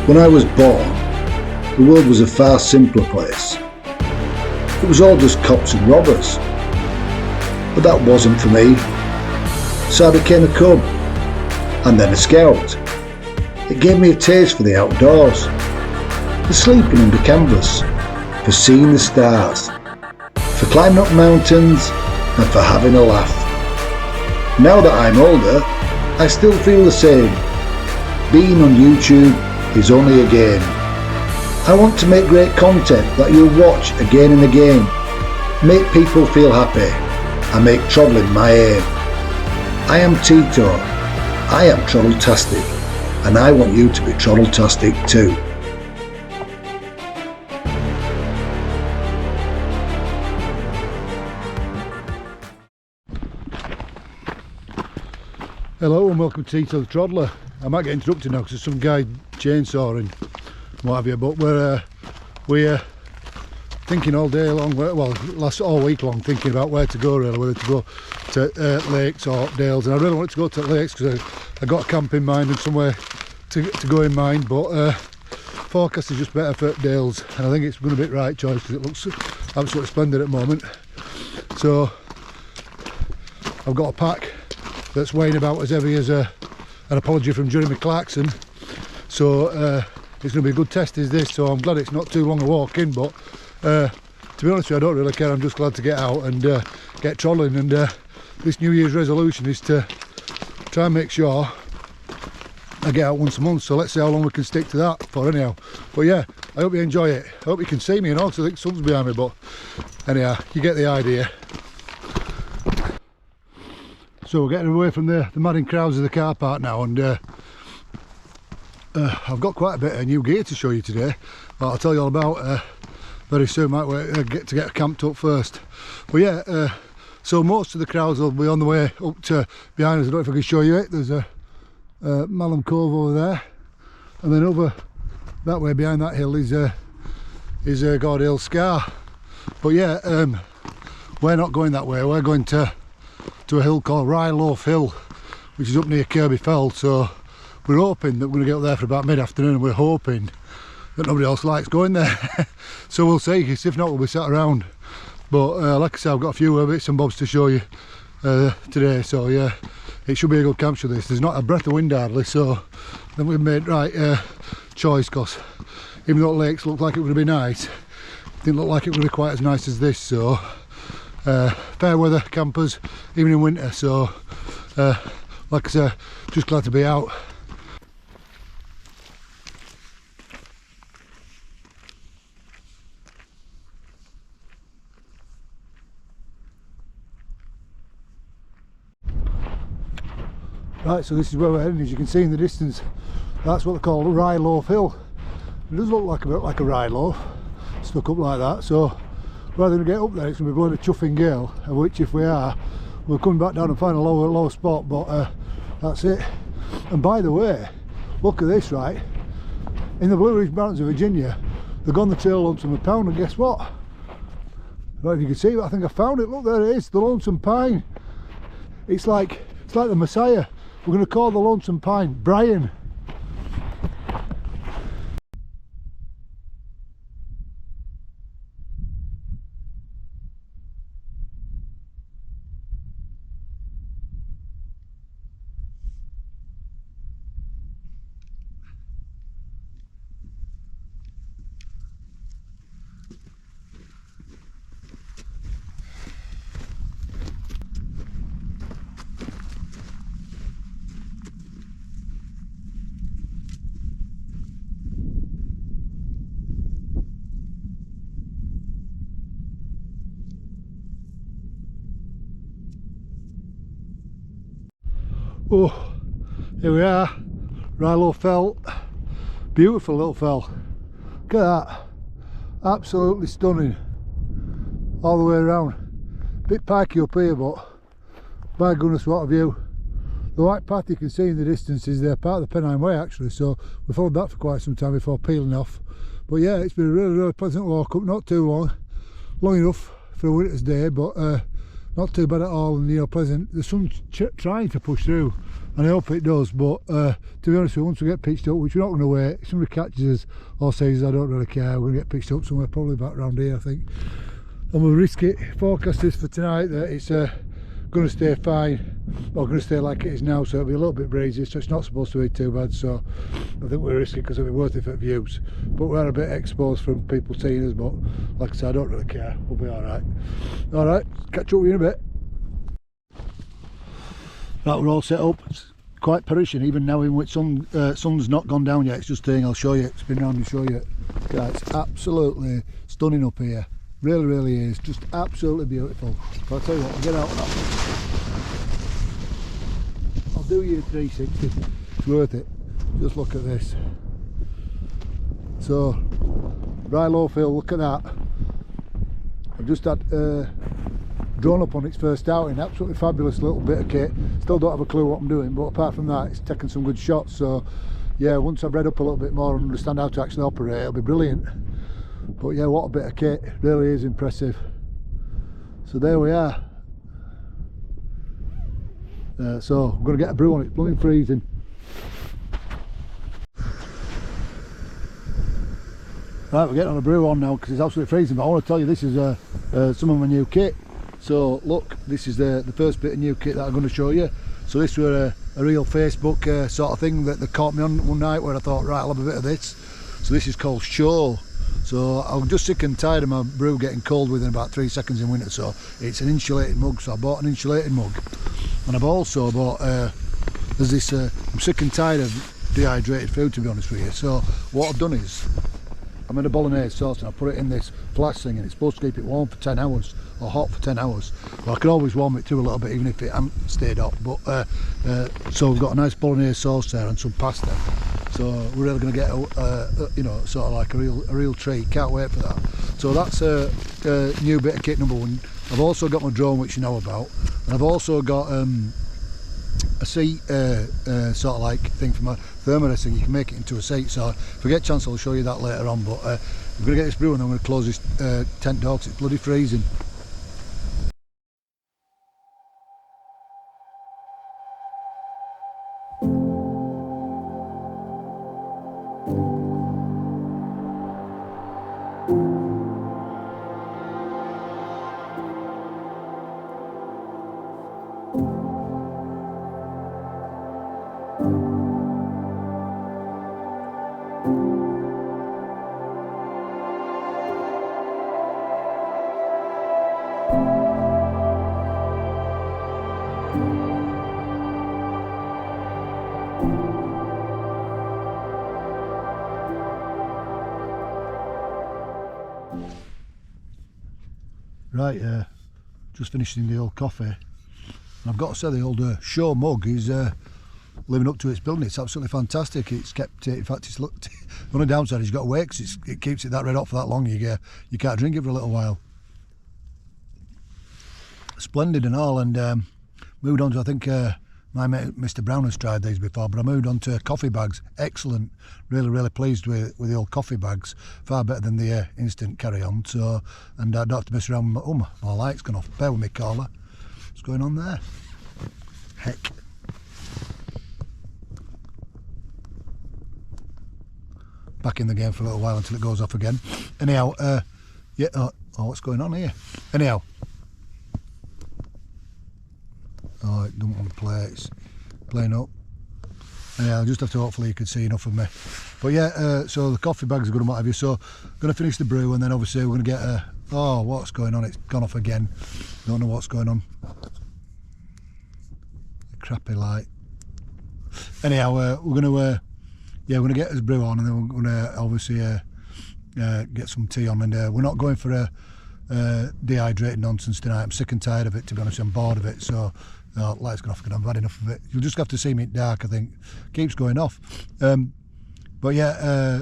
When I was born, the world was a far simpler place. It was all just cops and robbers. But that wasn't for me. So I became a cub, and then a scout. It gave me a taste for the outdoors, for sleeping under canvas, for seeing the stars, for climbing up mountains, and for having a laugh. Now that I'm older, I still feel the same. Being on YouTube is only a game. I want to make great content that you'll watch again and again, make people feel happy, and make travelling my aim. I am Tito, I am Troddle-tastic, and I want you to be Troddle-tastic too. Hello and welcome to Tito the Troddler. I might get interrupted now because there's some guy chainsawing and what have you, but we're thinking all day long, well last all week long, thinking about where to go really, whether to go to lakes or dales, and I really wanted to go to lakes because I got a camp in mind and somewhere to go in mind, but forecast is just better for dales, and I think it's going to be the right choice because it looks absolutely splendid at the moment. So I've got a pack that's weighing about as heavy as an apology from Jeremy Clarkson, so it's going to be a good test is this, so I'm glad it's not too long a walk in, but to be honest with you, I don't really care. I'm just glad to get out and get trolling, and this New Year's resolution is to try and make sure I get out once a month, so let's see how long we can stick to that for anyhow. But yeah, I hope you enjoy it. I hope you can see me and also I think sun's behind me, but anyhow, you get the idea. So we're getting away from the madding crowds of the car park now, and I've got quite a bit of new gear to show you today. I'll tell you all about very soon. Might get camped up first. But yeah, so most of the crowds will be on the way up to behind us. I don't know if I can show you it. There's a Malham Cove over there, and then over that way behind that hill is God Hill Scar. But yeah, we're not going that way. We're going to a hill called Rylo Hill, which is up near Kirby Fell, so we're hoping that we're going to get up there for about mid-afternoon, and we're hoping that nobody else likes going there. So we'll see, because if not we'll be sat around. But like I said, I've got a few bits and bobs to show you today, so yeah, it should be a good camp for this. There's not a breath of wind hardly, so then we've made right choice, because even though lakes looked like it would be nice, it didn't look like it would be quite as nice as this, so fair weather campers even in winter, so like I said, just glad to be out. Right, so this is where we're heading. As you can see in the distance, that's what they call Rylo Hill. It does look like a bit like a Rylo stuck up like that, so rather than get up there, it's going to be blowing a chuffing gale, of which if we are, we're coming back down and find a lower spot, but that's it. And by the way, look at this, right? In the Blue Ridge Mountains of Virginia, they've gone the trail Lonesome Pine, and guess what? I don't know if you can see, but I think I found it. Look, there it is, the Lonesome Pine. It's like the Messiah. We're going to call the Lonesome Pine Brian. Oh, here we are, Rylo Fell. Beautiful little fell. Look at that, absolutely stunning all the way around. Bit pikey up here, but by goodness what a view. The white path you can see in the distance is there, part of the Pennine Way actually, so we followed that for quite some time before peeling off. But yeah, it's been a really pleasant walk up, not too long enough for a winter's day, but not too bad at all, and you know, pleasant. The sun's trying to push through, and I hope it does, but to be honest with you, once we get pitched up, which we're not going to wait, if somebody catches us or says I don't really care, we're going to get pitched up somewhere probably back around here, I think. And we'll risk it. Forecast is for tonight that it's going to stay fine, or going to stay like it is now, so it'll be a little bit breezy, so it's not supposed to be too bad. So I think we're risking because it'll be worth it for views, but we're a bit exposed from people seeing us, but like I said, I don't really care, we'll be alright. Alright, catch up with you in a bit. Right, we're all set up. It's quite perishing even now, in which sun's not gone down yet. It's just staying. I'll show you, spin around and show you. Yeah, it's absolutely stunning up here. Really, really is. Just absolutely beautiful. So I'll tell you what, we'll get out of that. I'll do you a 360. It's worth it. Just look at this. So, Rylo Phil, look at that. I've just had drawn up on its first outing. Absolutely fabulous little bit of kit. Still don't have a clue what I'm doing, but apart from that, it's taken some good shots. So, yeah, once I've read up a little bit more and understand how to actually operate, it'll be brilliant. But yeah, what a bit of kit, really is impressive. So there we are. So I'm going to get a brew on it, it's blooming freezing. Right, we're getting on a brew on now because it's absolutely freezing, but I want to tell you this is some of my new kit. So look, this is the first bit of new kit that I'm going to show you. So this was a real Facebook sort of thing that they caught me on one night where I thought, right, I'll have a bit of this. So this is called Show. So I'm just sick and tired of my brew getting cold within about 3 seconds in winter, so it's an insulated mug, so I bought an insulated mug. And I've also bought, there's this, I'm sick and tired of dehydrated food, to be honest with you. So what I've done is, I made a bolognese sauce and I put it in this flash thing, and it's supposed to keep it warm for 10 hours, or hot for 10 hours. Well, I can always warm it too a little bit, even if it hasn't stayed hot. But so we've got a nice bolognese sauce there and some pasta. So we're really going to get you know, sort of like a real treat. Can't wait for that. So that's a new bit of kit number one. I've also got my drone, which you know about, and I've also got a seat sort of like thing for my thermos thing. You can make it into a seat. So if I get a chance, I'll show you that later on. But we're going to get this brew and then we're going to close this tent door because it's bloody freezing. Right, just finishing the old coffee, and I've got to say the old Show mug is living up to its billing. It's absolutely fantastic. It's kept, in fact, it's looked. The only downside is you've got to wait because it keeps it that red hot for that long. You can't drink it for a little while. Splendid and all, and moved on to, I think my mate Mr. Brown has tried these before, but I moved on to coffee bags. Excellent, really pleased with the old coffee bags. Far better than the instant carry-on. So, and I don't have to mess around. Oh, my light's gone off. Bear with me, caller. What's going on there? Heck. Back in the game for a little while until it goes off again. Anyhow, yeah. Oh, what's going on here? Anyhow. Oh, it doesn't want to play, it's playing up. Yeah, I'll just have to, hopefully you can see enough of me. But yeah, so the coffee bags are good and what have you. So I'm going to finish the brew and then obviously we're going to get a, oh, what's going on? It's gone off again. Don't know what's going on. Crappy light. Anyhow, we're going to, yeah, we're going to get this brew on and then we're going to obviously get some tea on. And we're not going for a dehydrated nonsense tonight. I'm sick and tired of it, to be honest. I'm bored of it. So light's gone off again. I've had enough of it. You'll just have to see me in dark, I think. Keeps going off. But yeah,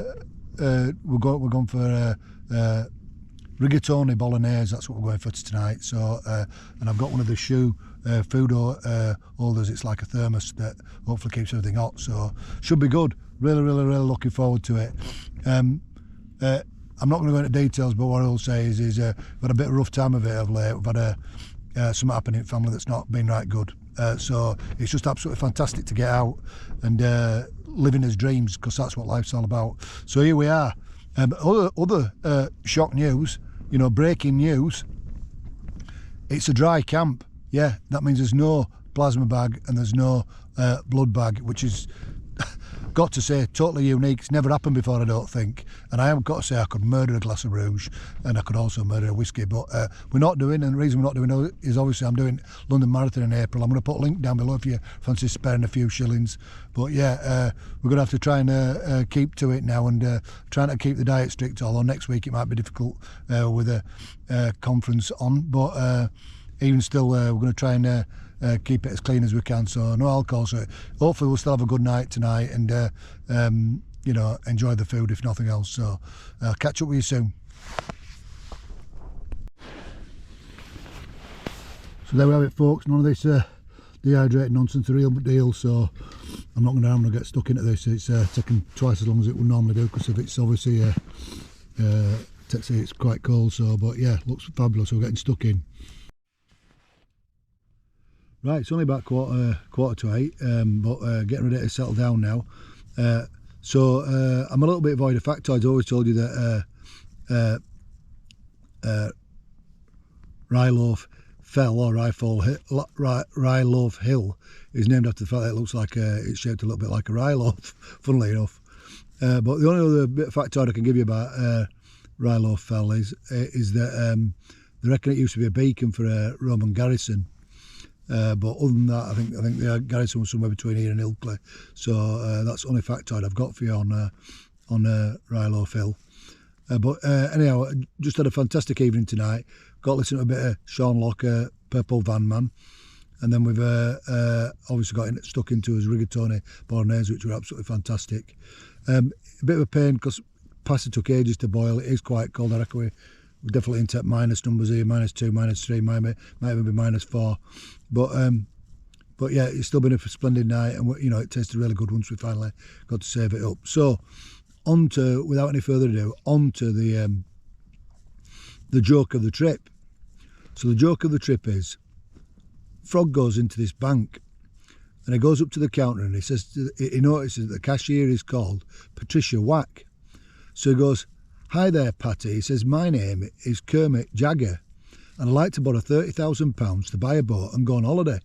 we're going for rigatoni bolognese. That's what we're going for tonight. So and I've got one of the shoe food holders. It's like a thermos that hopefully keeps everything hot. So should be good. Really looking forward to it. I'm not going to go into details, but what I will say is we've had a bit of a rough time of it of late. We've had something happened in family that's not been right good. So it's just absolutely fantastic to get out and living his dreams, because that's what life's all about. So here we are. Other shock news, you know, breaking news. It's a dry camp. Yeah, that means there's no plasma bag and there's no blood bag, which is, got to say, totally unique. It's never happened before, I don't think. And I have got to say, I could murder a glass of rouge and I could also murder a whiskey, but we're not doing, and the reason we're not doing it is obviously I'm doing London Marathon in April. I'm going to put a link down below if you fancy sparing a few shillings. But yeah, we're going to have to try and keep to it now, and trying to keep the diet strict, although next week it might be difficult with a conference on. But even still, we're going to try and keep it as clean as we can, so no alcohol. So hopefully we'll still have a good night tonight, and you know, enjoy the food if nothing else. So I'll catch up with you soon. So there we have it, folks. None of this dehydrated nonsense, a real deal. So I'm not going to get stuck into this. It's taking twice as long as it would normally do, because of it's obviously it's quite cold. So, but yeah, looks fabulous. So we're getting stuck in. Right, it's only about quarter to 8, but getting ready to settle down now. So I'm a little bit void of factoids. I always told you that Rylo Fell, or Rylo Hill, is named after the fact that it looks like it's shaped a little bit like a Rylo, funnily enough. But the only other bit of factoid I can give you about Rylo Fell is that they reckon it used to be a beacon for a Roman garrison. But other than that, I think the garrison was somewhere between here and Ilkley. So that's the only factoid I've got for you on Rylo Hill. But anyhow, just had a fantastic evening tonight. Got to listen to a bit of Sean Locker, Purple Van Man, and then we've obviously got stuck into his rigatoni bolognese, which were absolutely fantastic. A bit of a pain because pasta took ages to boil. It is quite cold. I reckon we're definitely into minus numbers here, -2, -3, might even be -4. But yeah, it's still been a splendid night, and you know, it tasted really good once we finally got to save it up. So on to, without any further ado, on to the joke of the trip. So the joke of the trip is, Frog goes into this bank and he goes up to the counter and he says, he notices that the cashier is called Patricia Wack. So he goes, "Hi there, Patty." He says, "My name is Kermit Jagger and I'd like to borrow £30,000 to buy a boat and go on holiday.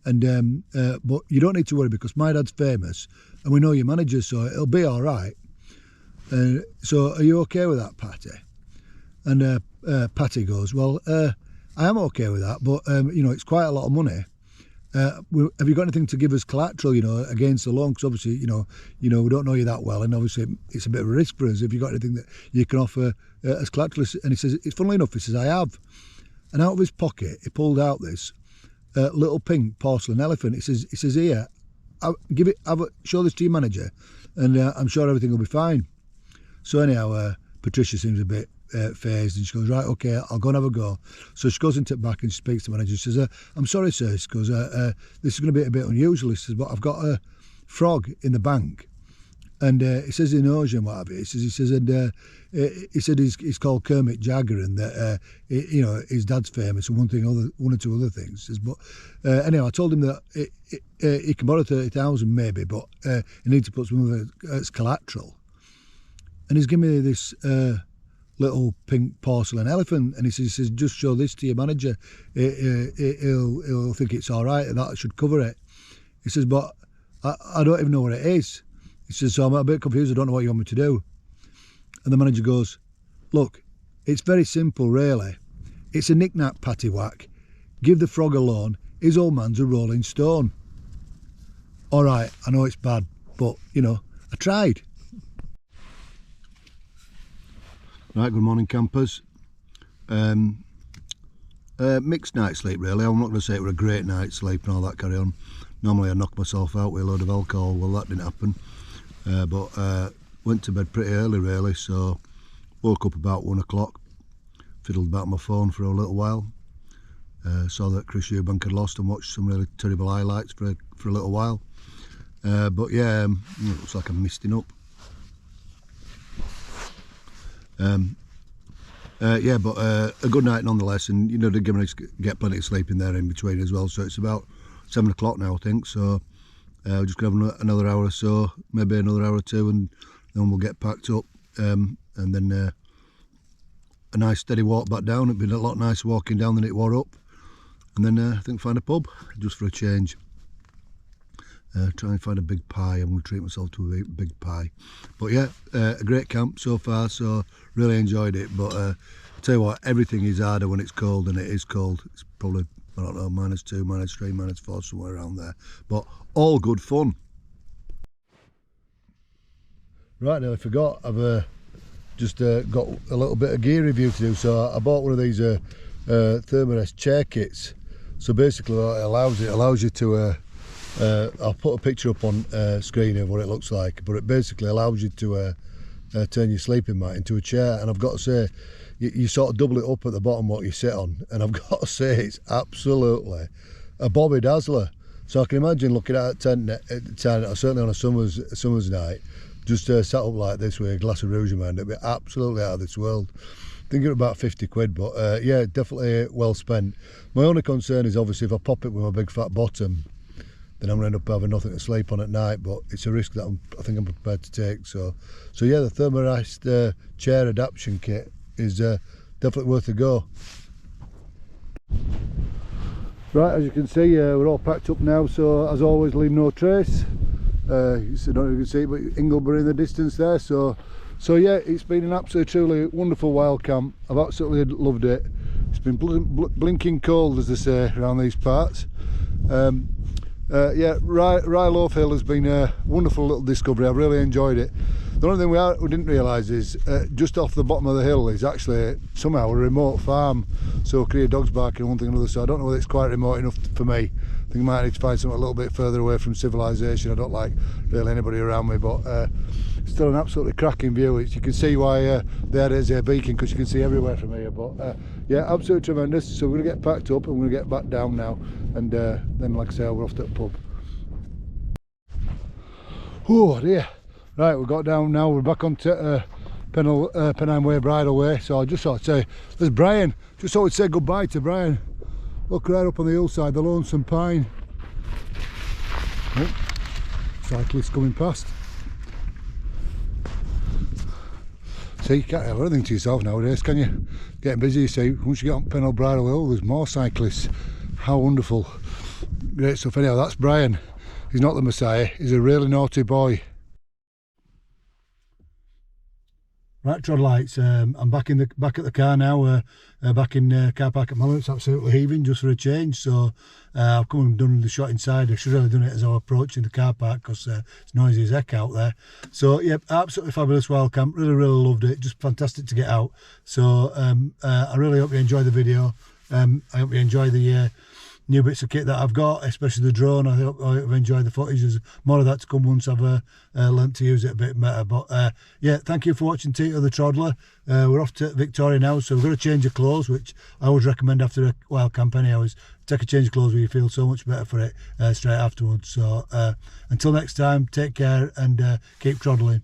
And but you don't need to worry because my dad's famous and we know your manager, so it'll be all right. So are you okay with that, Patty?" And Patty goes, "Well, I am okay with that, but you know, it's quite a lot of money. Have you got anything to give us collateral, you know, against the loan? Because obviously, you know, we don't know you that well, and obviously it's a bit of a risk for us. Have you got anything that you can offer as collateral?" And he says, "It's funnily enough," he says, "I have." And out of his pocket, he pulled out this little pink porcelain elephant. He says, "Here, show this to your manager, and I'm sure everything will be fine." So anyhow, Patricia seems a bit phased, and she goes, "Right, okay, I'll go and have a go." So she goes into the back and she speaks to the manager. She says, "I'm sorry, sir." She goes, "This is going to be a bit unusual." He says, "But I've got a frog in the bank, and he says he knows you and what have you." He said he's called Kermit Jagger, and that you know, his dad's famous, and one or two other things. He says, but anyhow, I told him that he can borrow 30,000 maybe, but he needs to put some of it as collateral. And he's given me this little pink porcelain elephant, and he says, "Just show this to your manager. He'll think it's all right, and that should cover it." He says, "But I don't even know what it is." He says, "So I'm a bit confused. I don't know what you want me to do." And the manager goes, "Look, it's very simple, really. It's a knick-knack, pattywhack. Give the frog a loan. His old man's a rolling stone." All right, I know it's bad, but you know, I tried. Right, good morning, campers. Mixed night's sleep, really. I'm not going to say it was a great night's sleep and all that carry on. Normally I knock myself out with a load of alcohol. Well, that didn't happen. But went to bed pretty early, really. So woke up about 1 o'clock. Fiddled about my phone for a little while. Saw that Chris Eubank had lost and watched some really terrible highlights for a little while. But yeah, it looks like I'm misting up. yeah, but a good night nonetheless, and you know, they're going to get plenty of sleep in there in between as well. So it's about 7 o'clock now, I think. So we're just going to have another hour or so, maybe another hour or two, and then we'll get packed up, and then a nice steady walk back down. It'd been a lot nicer walking down than it wore up, and then I think find a pub just for a change. Try and find a big pie. I'm going to treat myself to a big pie. But yeah, a great camp so far, so really enjoyed it. But I'll tell you what, everything is harder when it's cold, and it is cold. It's probably, I don't know, -2, -3, -4, somewhere around there. But all good fun. Right, now I forgot, I've just got a little bit of gear review to do. So I bought one of these Thermarest chair kits. So basically what it allows you to I'll put a picture up on screen of what it looks like, but it basically allows you to turn your sleeping mat into a chair. And I've got to say, you sort of double it up at the bottom what you sit on, and I've got to say it's absolutely a Bobby Dazzler. So I can imagine looking at a tent, or certainly on a summer's night, just sat up like this with a glass of rouge in my hand. It'd be absolutely out of this world. I think it's about 50 quid, but yeah, definitely well spent. My only concern is obviously if I pop it with my big fat bottom, then I'm going to end up having nothing to sleep on at night, but it's a risk that I think I'm prepared to take. So yeah, the Thermarest chair adaptation kit is definitely worth a go. Right, as you can see, we're all packed up now, so as always, leave no trace. So I don't know if you can see it, but Inglebury in the distance there. So yeah, it's been an absolutely truly wonderful wild camp. I've absolutely loved it. It's been blinking cold, as they say, around these parts. Yeah, Rylo Hill has been a wonderful little discovery. I've really enjoyed it. The only thing we didn't realise is just off the bottom of the hill is actually somehow a remote farm. So I could hear dogs barking and one thing and another. So I don't know whether it's quite remote enough for me. I think I might need to find something a little bit further away from civilization. I don't like really anybody around me, but still an absolutely cracking view. You can see why they had a beacon, because you can see everywhere from here. But yeah, absolutely tremendous. So we're going to get packed up and we're going to get back down now, and then, like I say, we're off to the pub. Oh dear. Right, we've got down now. We're back on Pennine Way, Bridle Way. So I just thought I'd say, there's Brian. Just thought I'd say goodbye to Brian. Look right up on the hillside, the Lonesome Pine. Oh, cyclist coming past. See, you can't have anything to yourself nowadays, can you? Getting busy, you see. Once you get on Pennine Bridle Hill, there's more cyclists. How wonderful. Great stuff. Anyhow, that's Brian. He's not the Messiah. He's a really naughty boy. Right, Trodlites, I'm back at the car now, back in car park at Mallow. It's absolutely heaving just for a change, so I've come and done the shot inside. I should have done it as I was approaching the car park, because it's noisy as heck out there. So yeah, absolutely fabulous wild camp, really loved it, just fantastic to get out. So I really hope you enjoy the video. I hope you enjoy the new bits of kit that I've got, especially the drone. I hope I've enjoyed the footage. There's more of that to come once I've learnt to use it a bit better. But yeah, thank you for watching Tito the Troddler. We're off to Victoria now, so we're going to change of clothes, which I always recommend after a wild camp anyhow, is take a change of clothes where you feel so much better for it straight afterwards. So until next time, take care and keep troddling.